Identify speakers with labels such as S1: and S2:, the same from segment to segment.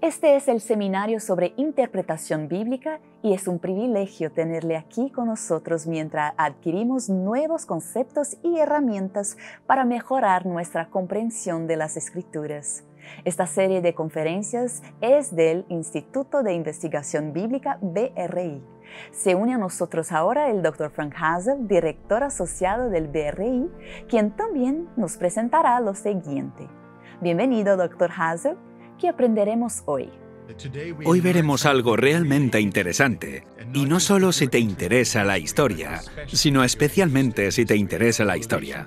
S1: Este es el seminario sobre interpretación bíblica y es un privilegio tenerle aquí con nosotros mientras adquirimos nuevos conceptos y herramientas para mejorar nuestra comprensión de las Escrituras. Esta serie de conferencias es del Instituto de Investigación Bíblica BRI. Se une a nosotros ahora el Dr. Frank Hazel, director asociado del BRI, quien también nos presentará lo siguiente. Bienvenido, Dr. Hazel. ¿Qué aprenderemos hoy?
S2: Hoy veremos algo realmente interesante, y no solo si te interesa la historia, sino especialmente si te interesa la historia.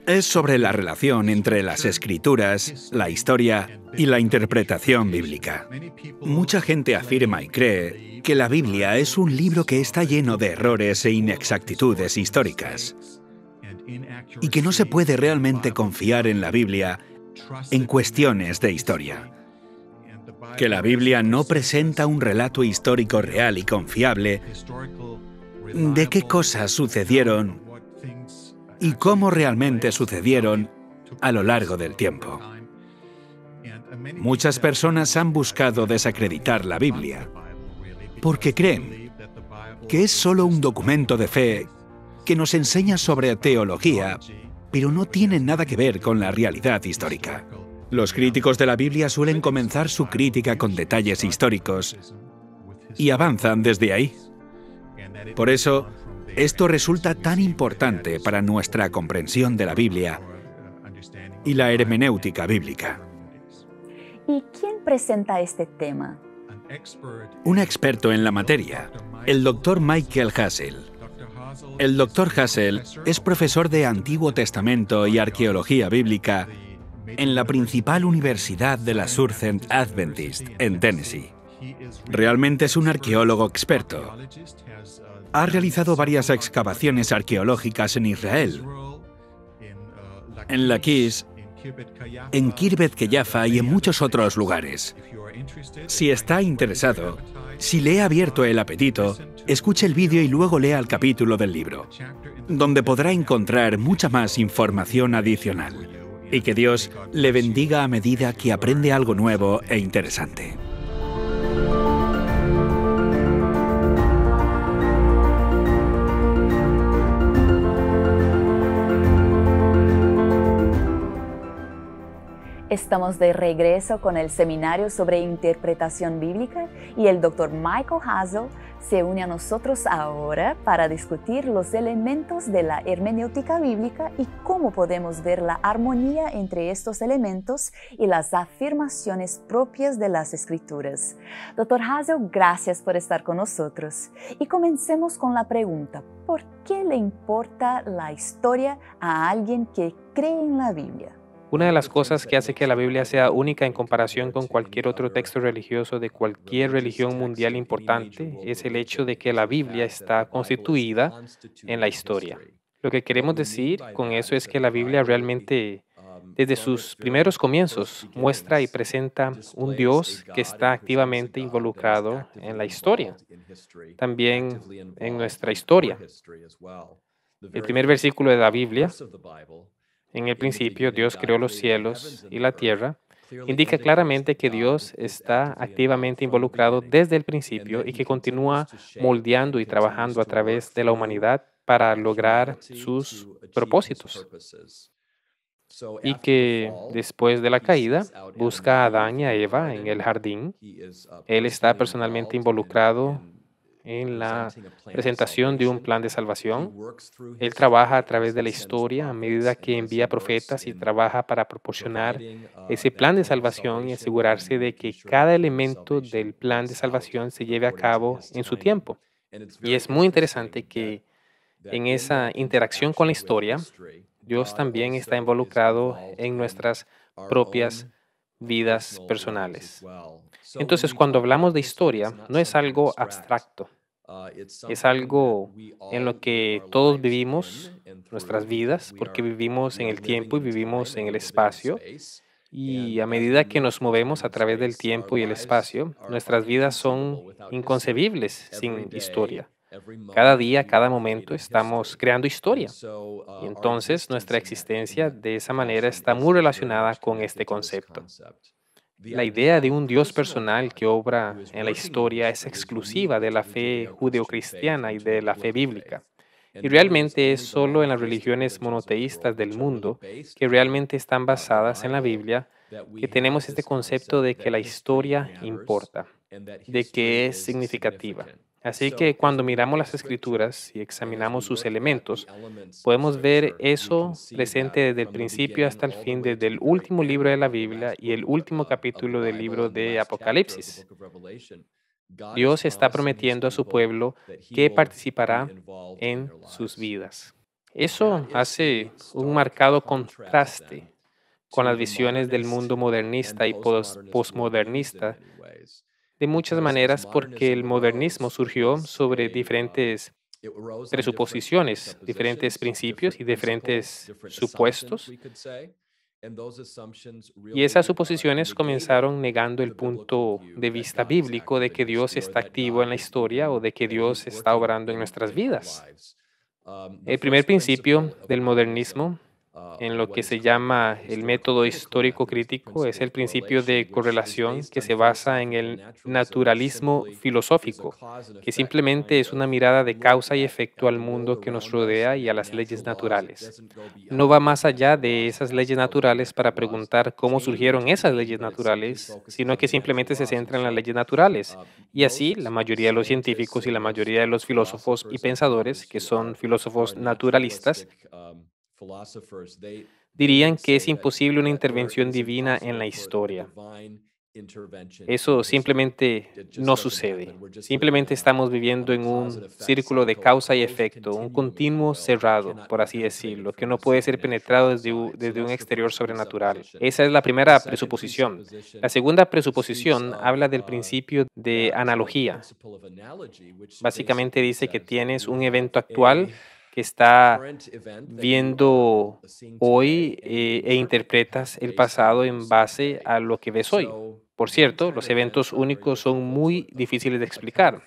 S2: Es sobre la relación entre las Escrituras, la historia y la interpretación bíblica. Mucha gente afirma y cree que la Biblia es un libro que está lleno de errores e inexactitudes históricas, y que no se puede realmente confiar en la Biblia en cuestiones de historia. Que la Biblia no presenta un relato histórico real y confiable de qué cosas sucedieron y cómo realmente sucedieron a lo largo del tiempo. Muchas personas han buscado desacreditar la Biblia porque creen que es solo un documento de fe que nos enseña sobre teología, pero no tiene nada que ver con la realidad histórica. Los críticos de la Biblia suelen comenzar su crítica con detalles históricos y avanzan desde ahí. Por eso, esto resulta tan importante para nuestra comprensión de la Biblia y la hermenéutica bíblica.
S1: ¿Y quién presenta este tema?
S2: Un experto en la materia, el Dr. Michael Hazel. El Dr. Hazel es profesor de Antiguo Testamento y Arqueología Bíblica en la principal universidad de la Southern Adventist, en Tennessee. Realmente es un arqueólogo experto. Ha realizado varias excavaciones arqueológicas en Israel, en Laquis, en Kirbet Keyafa y en muchos otros lugares. Si está interesado, si le ha abierto el apetito, escuche el vídeo y luego lea el capítulo del libro, donde podrá encontrar mucha más información adicional. Y que Dios le bendiga a medida que aprende algo nuevo e interesante.
S1: Estamos de regreso con el seminario sobre interpretación bíblica y el Dr. Michael Hazel se une a nosotros ahora para discutir los elementos de la hermenéutica bíblica y cómo podemos ver la armonía entre estos elementos y las afirmaciones propias de las Escrituras. Dr. Hazel, gracias por estar con nosotros. Y comencemos con la pregunta, ¿por qué le importa la historia a alguien que cree en la Biblia?
S3: Una de las cosas que hace que la Biblia sea única en comparación con cualquier otro texto religioso de cualquier religión mundial importante es el hecho de que la Biblia está constituida en la historia. Lo que queremos decir con eso es que la Biblia realmente, desde sus primeros comienzos, muestra y presenta un Dios que está activamente involucrado en la historia, también en nuestra historia. El primer versículo de la Biblia, en el principio, Dios creó los cielos y la tierra, indica claramente que Dios está activamente involucrado desde el principio y que continúa moldeando y trabajando a través de la humanidad para lograr sus propósitos. Y que después de la caída, busca a Adán y a Eva en el jardín. Él está personalmente involucrado en la presentación de un plan de salvación. Él trabaja a través de la historia a medida que envía profetas y trabaja para proporcionar ese plan de salvación y asegurarse de que cada elemento del plan de salvación se lleve a cabo en su tiempo. Y es muy interesante que en esa interacción con la historia, Dios también está involucrado en nuestras propias vidas personales. Entonces, cuando hablamos de historia, no es algo abstracto. Es algo en lo que todos vivimos nuestras vidas, porque vivimos en el tiempo y vivimos en el espacio. Y a medida que nos movemos a través del tiempo y el espacio, nuestras vidas son inconcebibles sin historia. Cada día, cada momento estamos creando historia. Y entonces nuestra existencia de esa manera está muy relacionada con este concepto. La idea de un Dios personal que obra en la historia es exclusiva de la fe judeocristiana y de la fe bíblica. Y realmente es solo en las religiones monoteístas del mundo, que realmente están basadas en la Biblia, que tenemos este concepto de que la historia importa, de que es significativa. Así que cuando miramos las escrituras y examinamos sus elementos, podemos ver eso presente desde el principio hasta el fin, desde el último libro de la Biblia y el último capítulo del libro de Apocalipsis. Dios está prometiendo a su pueblo que participará en sus vidas. Eso hace un marcado contraste con las visiones del mundo modernista y postmodernista de muchas maneras, porque el modernismo surgió sobre diferentes presuposiciones, diferentes principios y diferentes supuestos, y esas suposiciones comenzaron negando el punto de vista bíblico de que Dios está activo en la historia o de que Dios está obrando en nuestras vidas. El primer principio del modernismo, en lo que se llama el método histórico crítico, es el principio de correlación que se basa en el naturalismo filosófico, que simplemente es una mirada de causa y efecto al mundo que nos rodea y a las leyes naturales. No va más allá de esas leyes naturales para preguntar cómo surgieron esas leyes naturales, sino que simplemente se centra en las leyes naturales. Y así, la mayoría de los científicos y la mayoría de los filósofos y pensadores, que son filósofos naturalistas, dirían que es imposible una intervención divina en la historia. Eso simplemente no sucede. Simplemente estamos viviendo en un círculo de causa y efecto, un continuo cerrado, por así decirlo, que no puede ser penetrado desde un exterior sobrenatural. Esa es la primera presuposición. La segunda presuposición habla del principio de analogía. Básicamente dice que tienes un evento actual que está viendo hoy e interpretas el pasado en base a lo que ves hoy. Por cierto, los eventos únicos son muy difíciles de explicar.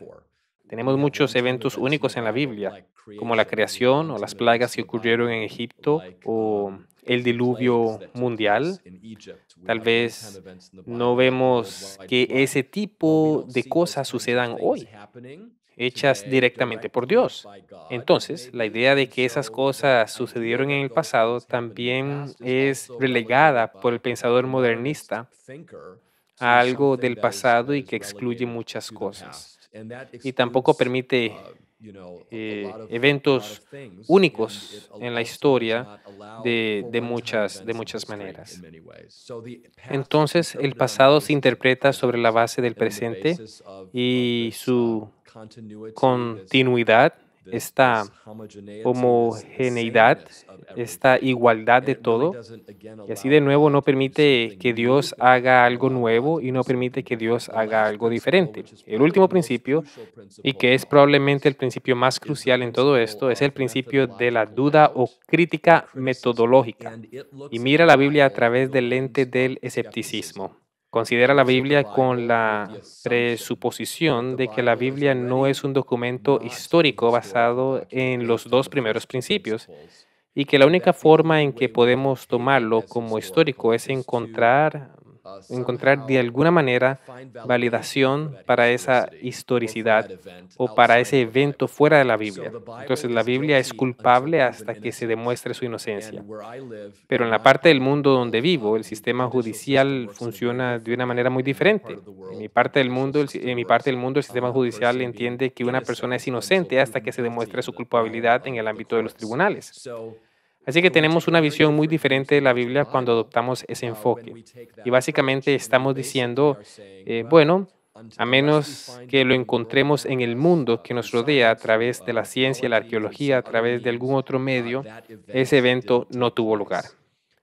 S3: Tenemos muchos eventos únicos en la Biblia, como la creación o las plagas que ocurrieron en Egipto o el diluvio mundial. Tal vez no vemos que ese tipo de cosas sucedan hoy, hechas directamente por Dios. Entonces, la idea de que esas cosas sucedieron en el pasado también es relegada por el pensador modernista a algo del pasado y que excluye muchas cosas. Y tampoco permite eventos únicos en la historia de muchas maneras. Entonces, el pasado se interpreta sobre la base del presente y su continuidad, esta homogeneidad, esta igualdad de todo. Y así de nuevo no permite que Dios haga algo nuevo y no permite que Dios haga algo diferente. El último principio, y que es probablemente el principio más crucial en todo esto, es el principio de la duda o crítica metodológica. Y mira la Biblia a través del lente del escepticismo. Considera la Biblia con la presuposición de que la Biblia no es un documento histórico basado en los dos primeros principios y que la única forma en que podemos tomarlo como histórico es encontrar de alguna manera validación para esa historicidad o para ese evento fuera de la Biblia. Entonces la Biblia es culpable hasta que se demuestre su inocencia. Pero en la parte del mundo donde vivo, el sistema judicial funciona de una manera muy diferente. En mi parte del mundo, el sistema judicial entiende que una persona es inocente hasta que se demuestre su culpabilidad en el ámbito de los tribunales. Así que tenemos una visión muy diferente de la Biblia cuando adoptamos ese enfoque. Y básicamente estamos diciendo, bueno, a menos que lo encontremos en el mundo que nos rodea a través de la ciencia, la arqueología, a través de algún otro medio, ese evento no tuvo lugar.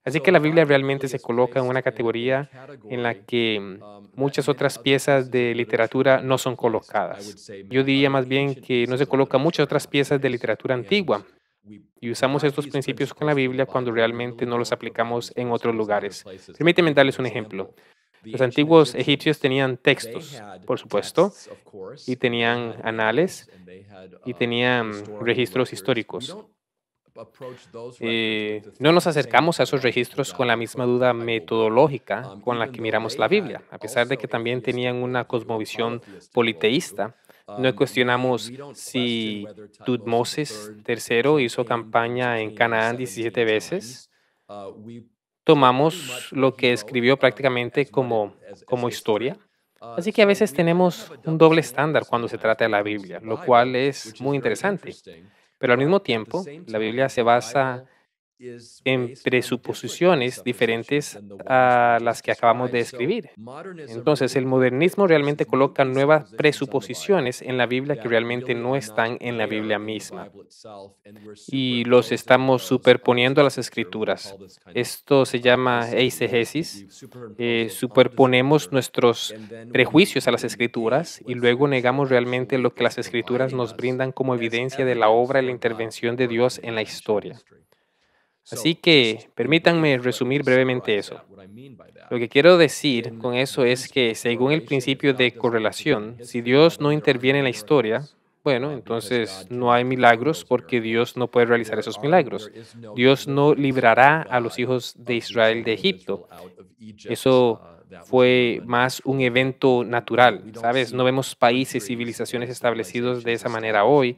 S3: Así que la Biblia realmente se coloca en una categoría en la que muchas otras piezas de literatura no son colocadas. Yo diría más bien que no se colocan muchas otras piezas de literatura antigua. Y usamos estos principios con la Biblia cuando realmente no los aplicamos en otros lugares. Permíteme darles un ejemplo. Los antiguos egipcios tenían textos, por supuesto, y tenían anales y tenían registros históricos. No nos acercamos a esos registros con la misma duda metodológica con la que miramos la Biblia, a pesar de que también tenían una cosmovisión politeísta. No cuestionamos si Tutmosis III hizo campaña en Canaán 17 veces. Tomamos lo que escribió prácticamente como historia. Así que a veces tenemos un doble estándar cuando se trata de la Biblia, lo cual es muy interesante. Pero al mismo tiempo, la Biblia se basa en presuposiciones diferentes a las que acabamos de escribir. Entonces, el modernismo realmente coloca nuevas presuposiciones en la Biblia que realmente no están en la Biblia misma y los estamos superponiendo a las escrituras. Esto se llama eisegesis. Superponemos nuestros prejuicios a las escrituras y luego negamos realmente lo que las escrituras nos brindan como evidencia de la obra y la intervención de Dios en la historia. Así que permítanme resumir brevemente eso. Lo que quiero decir con eso es que según el principio de correlación, si Dios no interviene en la historia, bueno, entonces no hay milagros porque Dios no puede realizar esos milagros. Dios no librará a los hijos de Israel de Egipto. Eso fue más un evento natural, ¿sabes? No vemos países, civilizaciones establecidos de esa manera hoy.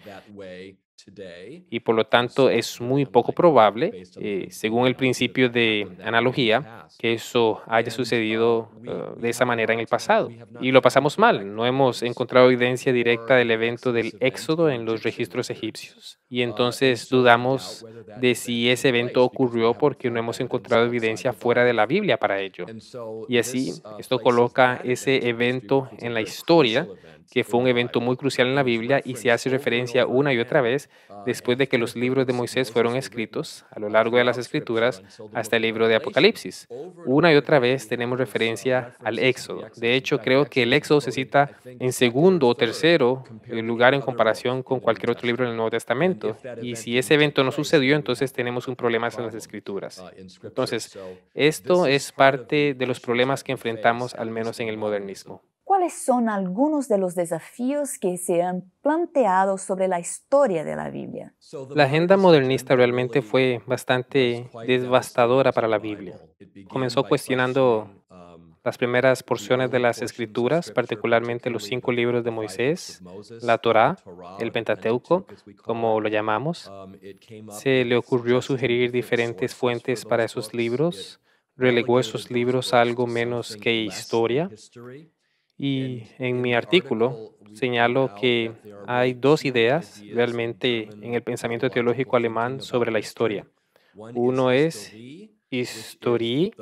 S3: Y por lo tanto es muy poco probable, según el principio de analogía, que eso haya sucedido de esa manera en el pasado. Y lo pasamos mal. No hemos encontrado evidencia directa del evento del Éxodo en los registros egipcios. Y entonces dudamos de si ese evento ocurrió porque no hemos encontrado evidencia fuera de la Biblia para ello. Y así, esto coloca ese evento en la historia, que fue un evento muy crucial en la Biblia y se hace referencia una y otra vez después de que los libros de Moisés fueron escritos a lo largo de las Escrituras hasta el libro de Apocalipsis. Una y otra vez tenemos referencia al Éxodo. De hecho, creo que el Éxodo se cita en segundo o tercero lugar en comparación con cualquier otro libro del Nuevo Testamento. Y si ese evento no sucedió, entonces tenemos un problema en las Escrituras. Entonces, esto es parte de los problemas que enfrentamos, al menos en el modernismo.
S1: ¿Cuáles son algunos de los desafíos que se han planteado sobre la historia de la Biblia?
S3: La agenda modernista realmente fue bastante devastadora para la Biblia. Comenzó cuestionando las primeras porciones de las Escrituras, particularmente los 5 libros de Moisés, la Torá, el Pentateuco, como lo llamamos. Se le ocurrió sugerir diferentes fuentes para esos libros, relegó esos libros a algo menos que historia. Y en mi artículo señalo que hay dos ideas realmente en el pensamiento teológico alemán sobre la historia. Uno es Historie,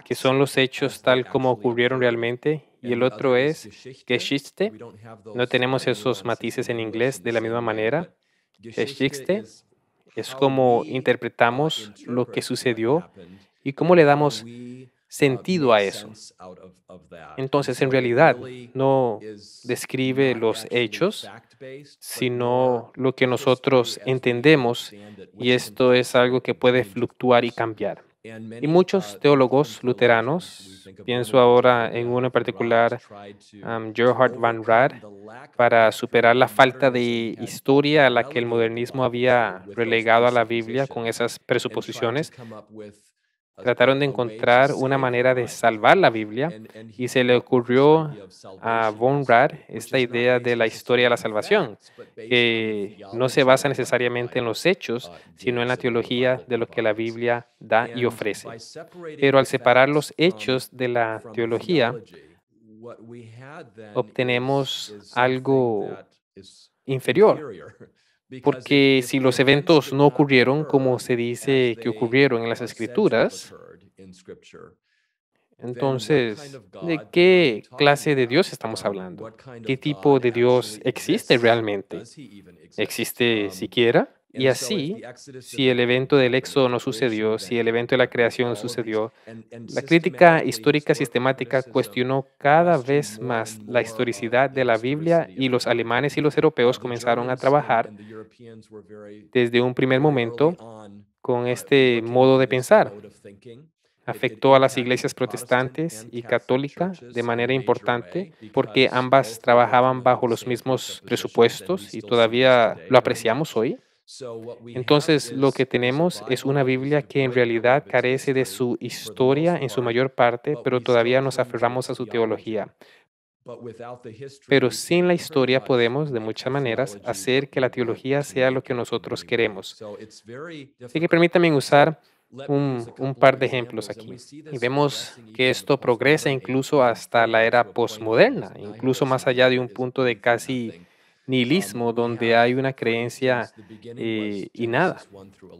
S3: que son los hechos tal como ocurrieron realmente, y el otro es Geschichte. No tenemos esos matices en inglés de la misma manera. Geschichte es como interpretamos lo que sucedió y cómo le damos sentido a eso. Entonces, en realidad, no describe los hechos, sino lo que nosotros entendemos, y esto es algo que puede fluctuar y cambiar. Y muchos teólogos luteranos, pienso ahora en uno en particular, Gerhard van Rad, para superar la falta de historia a la que el modernismo había relegado a la Biblia con esas presuposiciones, trataron de encontrar una manera de salvar la Biblia y se le ocurrió a von Rad esta idea de la historia de la salvación, que no se basa necesariamente en los hechos, sino en la teología de lo que la Biblia da y ofrece. Pero al separar los hechos de la teología, obtenemos algo inferior. Porque si los eventos no ocurrieron como se dice que ocurrieron en las Escrituras, entonces, ¿de qué clase de Dios estamos hablando? ¿Qué tipo de Dios existe realmente? ¿Existe siquiera? Y así, si el evento del Éxodo no sucedió, si el evento de la creación no sucedió, la crítica histórica sistemática cuestionó cada vez más la historicidad de la Biblia y los alemanes y los europeos comenzaron a trabajar desde un primer momento con este modo de pensar. Afectó a las iglesias protestantes y católica de manera importante porque ambas trabajaban bajo los mismos presupuestos y todavía lo apreciamos hoy. Entonces, lo que tenemos es una Biblia que en realidad carece de su historia en su mayor parte, pero todavía nos aferramos a su teología. Pero sin la historia podemos, de muchas maneras, hacer que la teología sea lo que nosotros queremos. Así que permítanme usar un par de ejemplos aquí. Y vemos que esto progresa incluso hasta la era posmoderna, incluso más allá de un punto de casi nihilismo, donde hay una creencia y nada.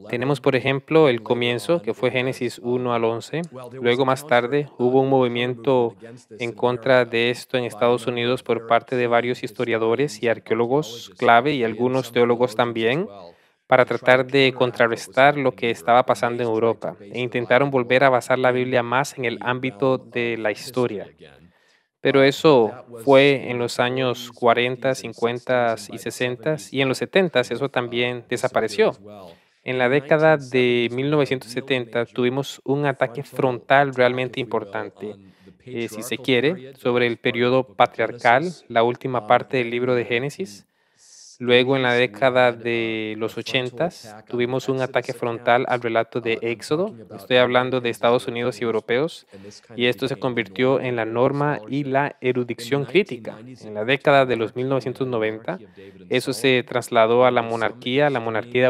S3: Tenemos, por ejemplo, el comienzo, que fue Génesis 1 al 11. Luego, más tarde, hubo un movimiento en contra de esto en Estados Unidos por parte de varios historiadores y arqueólogos clave y algunos teólogos también, para tratar de contrarrestar lo que estaba pasando en Europa e intentaron volver a basar la Biblia más en el ámbito de la historia. Pero eso fue en los años 40, 50 y 60 y en los 70 eso también desapareció. En la década de 1970 tuvimos un ataque frontal realmente importante, si se quiere, sobre el periodo patriarcal, la última parte del libro de Génesis. Luego, en la década de los 80, tuvimos un ataque frontal al relato de Éxodo. Estoy hablando de Estados Unidos y europeos, y esto se convirtió en la norma y la erudición crítica. En la década de los 1990, eso se trasladó a la monarquía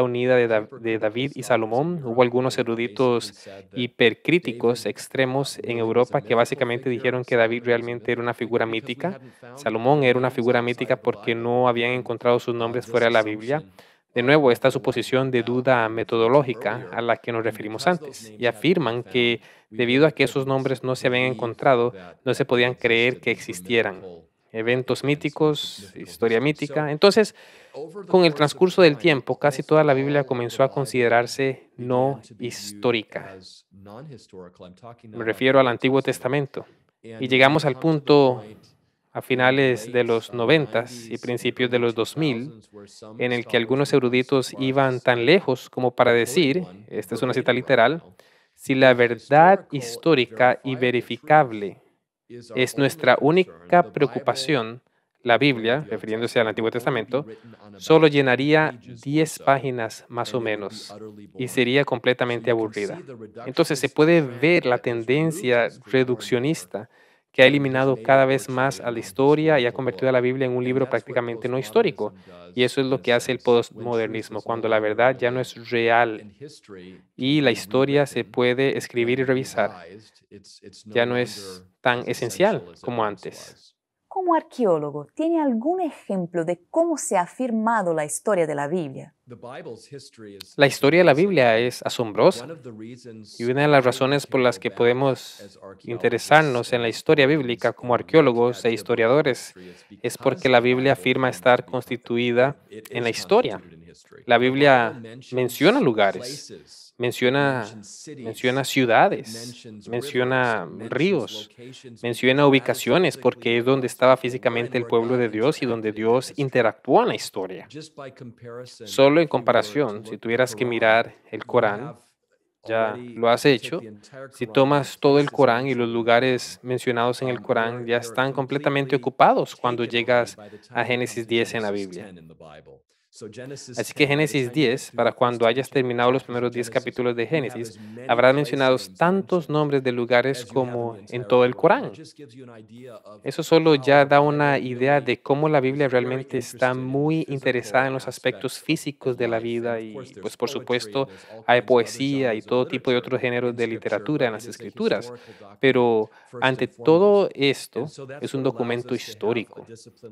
S3: unida de David y Salomón. Hubo algunos eruditos hipercríticos extremos en Europa que básicamente dijeron que David realmente era una figura mítica. Salomón era una figura mítica porque no habían encontrado sus nombres fuera de la Biblia. De nuevo, esta suposición de duda metodológica a la que nos referimos antes, y afirman que debido a que esos nombres no se habían encontrado, no se podían creer que existieran. Eventos míticos, historia mítica. Entonces, con el transcurso del tiempo, casi toda la Biblia comenzó a considerarse no histórica. Me refiero al Antiguo Testamento. Y llegamos al punto a finales de los 90 y principios de los 2000, en el que algunos eruditos iban tan lejos como para decir, esta es una cita literal, si la verdad histórica y verificable es nuestra única preocupación, la Biblia, refiriéndose al Antiguo Testamento, solo llenaría 10 páginas más o menos y sería completamente aburrida. Entonces se puede ver la tendencia reduccionista que ha eliminado cada vez más a la historia y ha convertido a la Biblia en un libro prácticamente no histórico. Y eso es lo que hace el postmodernismo, cuando la verdad ya no es real y la historia se puede escribir y revisar. Ya no es tan esencial como antes.
S1: Como arqueólogo, ¿tiene algún ejemplo de cómo se ha afirmado la historia de la Biblia?
S3: La historia de la Biblia es asombrosa y una de las razones por las que podemos interesarnos en la historia bíblica como arqueólogos e historiadores es porque la Biblia afirma estar constituida en la historia. La Biblia menciona lugares, menciona ciudades, menciona ríos, menciona ubicaciones porque es donde estaba físicamente el pueblo de Dios y donde Dios interactúa en la historia. Solo en comparación, si tuvieras que mirar el Corán, ya lo has hecho. Si tomas todo el Corán y los lugares mencionados en el Corán ya están completamente ocupados cuando llegas a Génesis 10 en la Biblia. Así que Génesis 10, para cuando hayas terminado los primeros 10 capítulos de Génesis, habrás mencionado tantos nombres de lugares como en todo el Corán. Eso solo ya da una idea de cómo la Biblia realmente está muy interesada en los aspectos físicos de la vida y, pues por supuesto, hay poesía y todo tipo de otros géneros de literatura en las escrituras. Pero ante todo esto es un documento histórico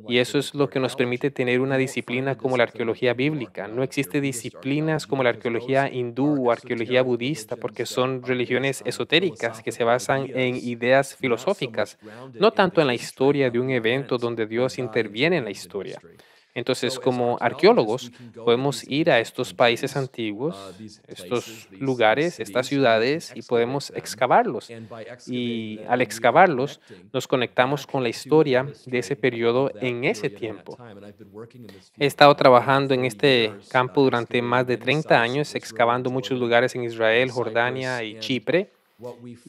S3: y eso es lo que nos permite tener una disciplina como la arqueología bíblica. No existe disciplinas como la arqueología hindú o arqueología budista porque son religiones esotéricas que se basan en ideas filosóficas, no tanto en la historia de un evento donde Dios interviene en la historia. Entonces, como arqueólogos, podemos ir a estos países antiguos, estos lugares, estas ciudades, y podemos excavarlos. Y al excavarlos, nos conectamos con la historia de ese periodo en ese tiempo. He estado trabajando en este campo durante más de 30 años, excavando muchos lugares en Israel, Jordania y Chipre.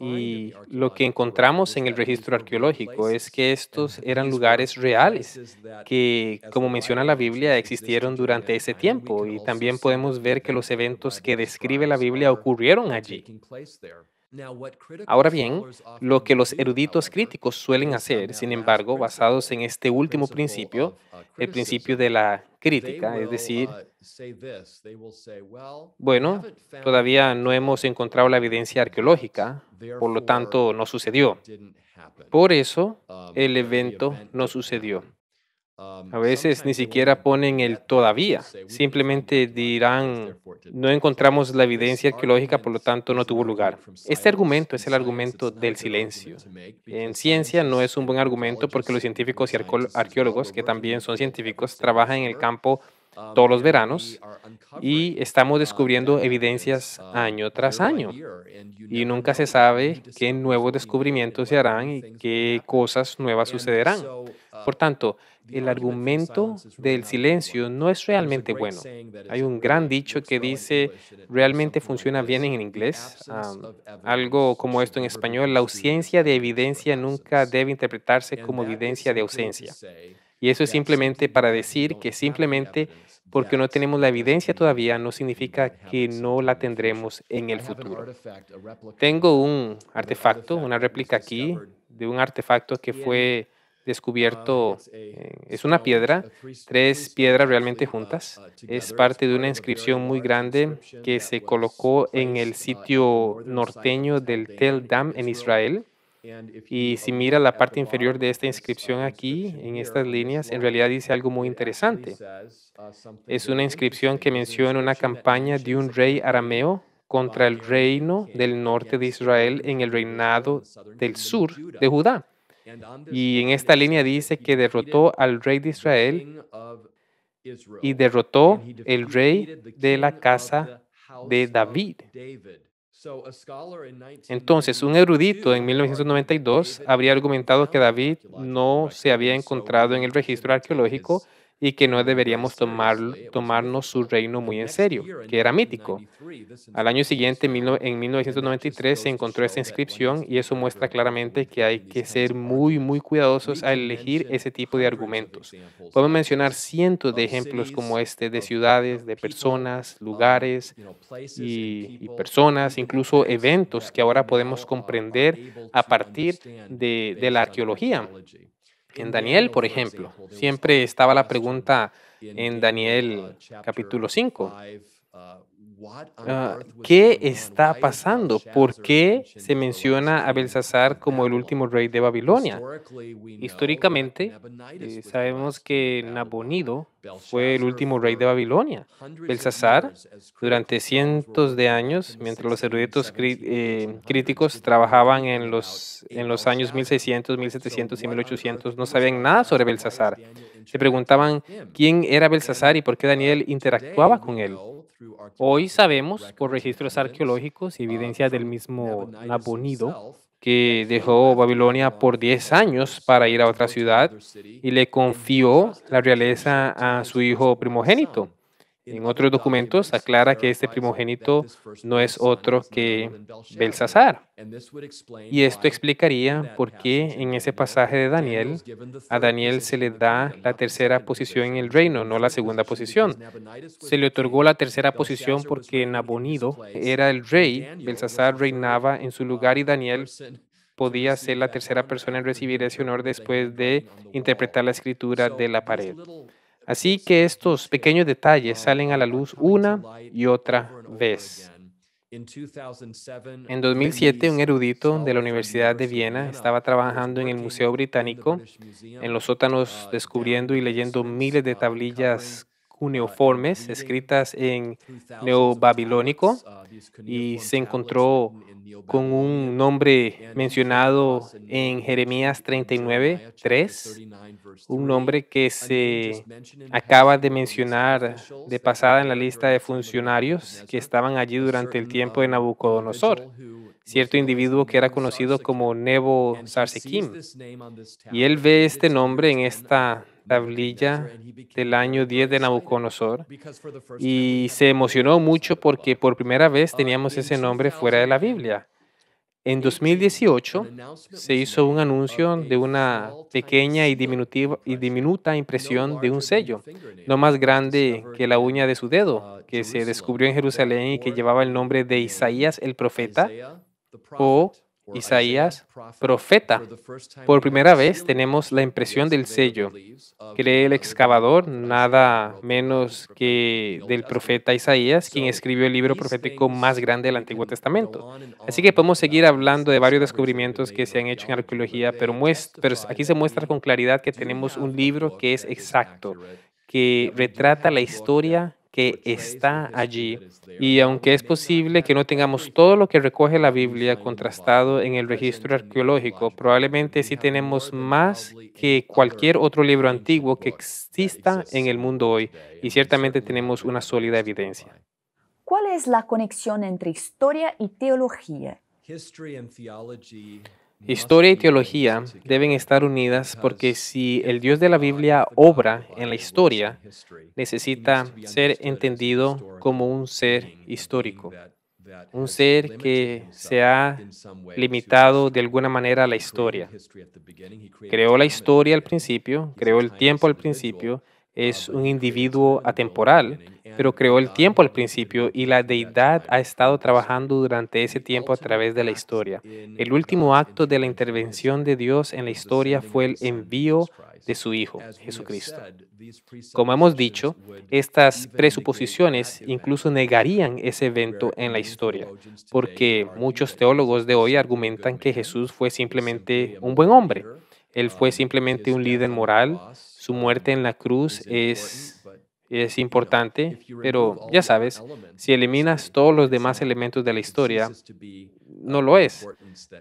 S3: Y lo que encontramos en el registro arqueológico es que estos eran lugares reales que, como menciona la Biblia, existieron durante ese tiempo. Y también podemos ver que los eventos que describe la Biblia ocurrieron allí. Ahora bien, lo que los eruditos críticos suelen hacer, sin embargo, basados en este último principio, el principio de la crítica, es decir, bueno, todavía no hemos encontrado la evidencia arqueológica, por lo tanto no sucedió. Por eso el evento no sucedió. A veces ni siquiera ponen el todavía, simplemente dirán, no encontramos la evidencia arqueológica, por lo tanto no tuvo lugar. Este argumento es el argumento del silencio. En ciencia no es un buen argumento porque los científicos y arqueólogos, que también son científicos, trabajan en el campo todos los veranos y estamos descubriendo evidencias año tras año. Y nunca se sabe qué nuevos descubrimientos se harán y qué cosas nuevas sucederán. Por tanto, el argumento del silencio no es realmente bueno. Hay un gran dicho que dice, realmente funciona bien en inglés, algo como esto en español, la ausencia de evidencia nunca debe interpretarse como evidencia de ausencia. Y eso es simplemente para decir que simplemente porque no tenemos la evidencia todavía no significa que no la tendremos en el futuro. Tengo un artefacto, una réplica aquí de un artefacto que fue descubierto, es una piedra, 3 piedras realmente juntas. Es parte de una inscripción muy grande que se colocó en el sitio norteño del Tel Dam en Israel. Y si mira la parte inferior de esta inscripción aquí, en estas líneas, en realidad dice algo muy interesante. Es una inscripción que menciona una campaña de un rey arameo contra el reino del norte de Israel en el reinado del sur de Judá. Y en esta línea dice que derrotó al rey de Israel y derrotó el rey de la casa de David. Entonces, un erudito en 1992 habría argumentado que David no se había encontrado en el registro arqueológico y que no deberíamos tomarnos su reino muy en serio, que era mítico. Al año siguiente, en 1993, se encontró esta inscripción y eso muestra claramente que hay que ser muy, muy cuidadosos al elegir ese tipo de argumentos. Podemos mencionar cientos de ejemplos como este de ciudades, de personas, lugares y personas, incluso eventos que ahora podemos comprender a partir de la arqueología. En Daniel, por ejemplo, siempre estaba la pregunta en Daniel capítulo 5. ¿Qué está pasando? ¿Por qué se menciona a Belsasar como el último rey de Babilonia? Históricamente, sabemos que Nabonido fue el último rey de Babilonia. Belsasar, durante cientos de años, mientras los eruditos críticos trabajaban en los años 1600, 1700 y 1800, no sabían nada sobre Belsasar. Se preguntaban quién era Belsasar y por qué Daniel interactuaba con él. Hoy sabemos, por registros arqueológicos y evidencia del mismo Nabonido, que dejó Babilonia por 10 años para ir a otra ciudad y le confió la realeza a su hijo primogénito. En otros documentos aclara que este primogénito no es otro que Belsasar. Y esto explicaría por qué en ese pasaje de Daniel, a Daniel se le da la tercera posición en el reino, no la segunda posición. Se le otorgó la tercera posición porque Nabonido era el rey, Belsasar reinaba en su lugar y Daniel podía ser la tercera persona en recibir ese honor después de interpretar la escritura de la pared. Así que estos pequeños detalles salen a la luz una y otra vez. En 2007, un erudito de la Universidad de Viena estaba trabajando en el Museo Británico, en los sótanos, descubriendo y leyendo miles de tablillas cuneiformes escritas en neobabilónico y se encontró con un nombre mencionado en Jeremías 39:3, un nombre que se acaba de mencionar de pasada en la lista de funcionarios que estaban allí durante el tiempo de Nabucodonosor, cierto individuo que era conocido como Nebo Sarsekim. Y él ve este nombre en esta tablilla del año 10 de Nabucodonosor y se emocionó mucho porque por primera vez teníamos ese nombre fuera de la Biblia. En 2018 se hizo un anuncio de una pequeña y diminuta impresión de un sello, no más grande que la uña de su dedo, que se descubrió en Jerusalén y que llevaba el nombre de Isaías el profeta o Isaías profeta. Por primera vez tenemos la impresión del sello. Cree el excavador, nada menos que del profeta Isaías, quien escribió el libro profético más grande del Antiguo Testamento. Así que podemos seguir hablando de varios descubrimientos que se han hecho en arqueología, pero aquí se muestra con claridad que tenemos un libro que es exacto, que retrata la historia que está allí. Y aunque es posible que no tengamos todo lo que recoge la Biblia contrastado en el registro arqueológico, probablemente sí tenemos más que cualquier otro libro antiguo que exista en el mundo hoy, y ciertamente tenemos una sólida evidencia.
S1: ¿Cuál es la conexión entre historia y teología?
S3: Historia y teología deben estar unidas porque si el Dios de la Biblia obra en la historia, necesita ser entendido como un ser histórico, un ser que se ha limitado de alguna manera a la historia. Creó la historia al principio, creó el tiempo al principio, es un individuo atemporal, pero creó el tiempo al principio y la deidad ha estado trabajando durante ese tiempo a través de la historia. El último acto de la intervención de Dios en la historia fue el envío de su Hijo, Jesucristo. Como hemos dicho, estas presuposiciones incluso negarían ese evento en la historia, porque muchos teólogos de hoy argumentan que Jesús fue simplemente un buen hombre. Él fue simplemente un líder moral. Su muerte en la cruz es importante, pero ya sabes, si eliminas todos los demás elementos de la historia, no lo es.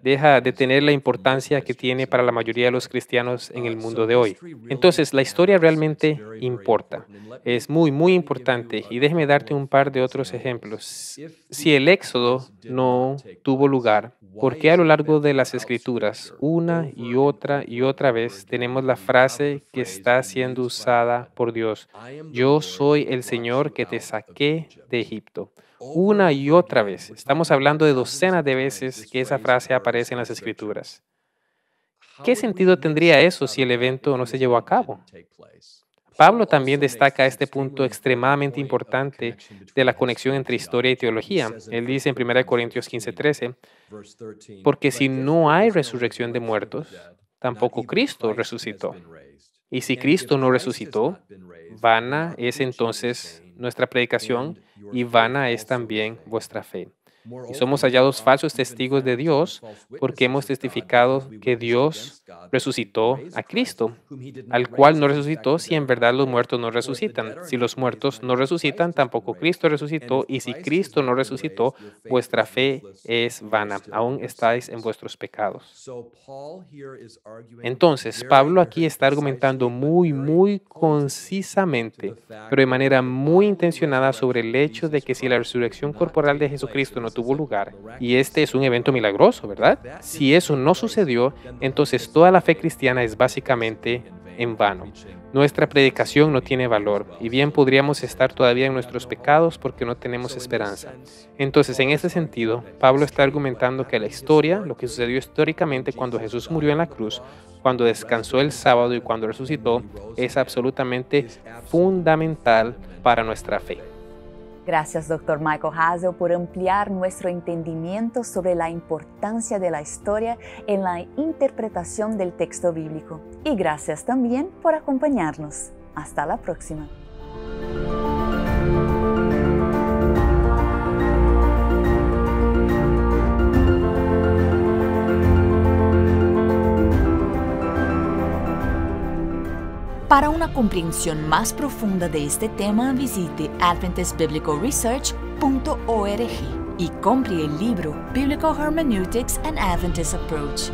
S3: Deja de tener la importancia que tiene para la mayoría de los cristianos en el mundo de hoy. Entonces, la historia realmente importa. Es muy, muy importante. Y déjeme darte un par de otros ejemplos. Si el Éxodo no tuvo lugar, ¿por qué a lo largo de las Escrituras, una y otra vez, tenemos la frase que está siendo usada por Dios? Yo soy el Señor que te saqué de Egipto. Una y otra vez. Estamos hablando de docenas de veces que esa frase aparece en las Escrituras. ¿Qué sentido tendría eso si el evento no se llevó a cabo? Pablo también destaca este punto extremadamente importante de la conexión entre historia y teología. Él dice en 1 Corintios 15:13, porque si no hay resurrección de muertos, tampoco Cristo resucitó. Y si Cristo no resucitó, vana es entonces nuestra predicación y vana es también vuestra fe. Y somos hallados falsos testigos de Dios porque hemos testificado que Dios resucitó a Cristo, al cual no resucitó si en verdad los muertos no resucitan. Si los muertos no resucitan, tampoco Cristo resucitó. Y si Cristo no resucitó, vuestra fe es vana. Aún estáis en vuestros pecados. Entonces, Pablo aquí está argumentando muy concisamente, pero de manera muy intencionada sobre el hecho de que si la resurrección corporal de Jesucristo no tuvo lugar, y este es un evento milagroso, ¿verdad? Si eso no sucedió, entonces toda la fe cristiana es básicamente en vano. Nuestra predicación no tiene valor, y bien podríamos estar todavía en nuestros pecados porque no tenemos esperanza. Entonces, en ese sentido, Pablo está argumentando que la historia, lo que sucedió históricamente cuando Jesús murió en la cruz, cuando descansó el sábado y cuando resucitó, es absolutamente fundamental para nuestra fe.
S1: Gracias, Dr. Michael Hasel, por ampliar nuestro entendimiento sobre la importancia de la historia en la interpretación del texto bíblico. Y gracias también por acompañarnos. Hasta la próxima. Para una comprensión más profunda de este tema, visite adventistbiblicalresearch.org y compre el libro Biblical Hermeneutics and Adventist Approach.